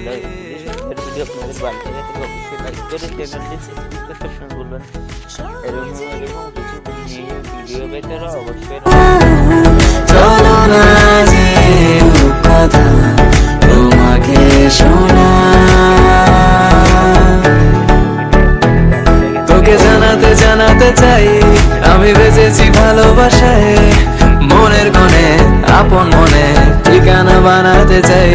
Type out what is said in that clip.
ভালো ভিডিও আপনাদের ভালো লাগে তো অবশ্যই লাইক করে চ্যানেলটি সাবস্ক্রাইব করতে শুরু করবেন। এরকম কিছু ভিডিও পেতে অবশ্যই চলো না যে কথা তোমাকে শোনা, তোকে জানাতে চাই আমি বেঁচেছি ভালোবাসায়, মনের কোণে আপন মনে ঠিকানা বানাতে চাই।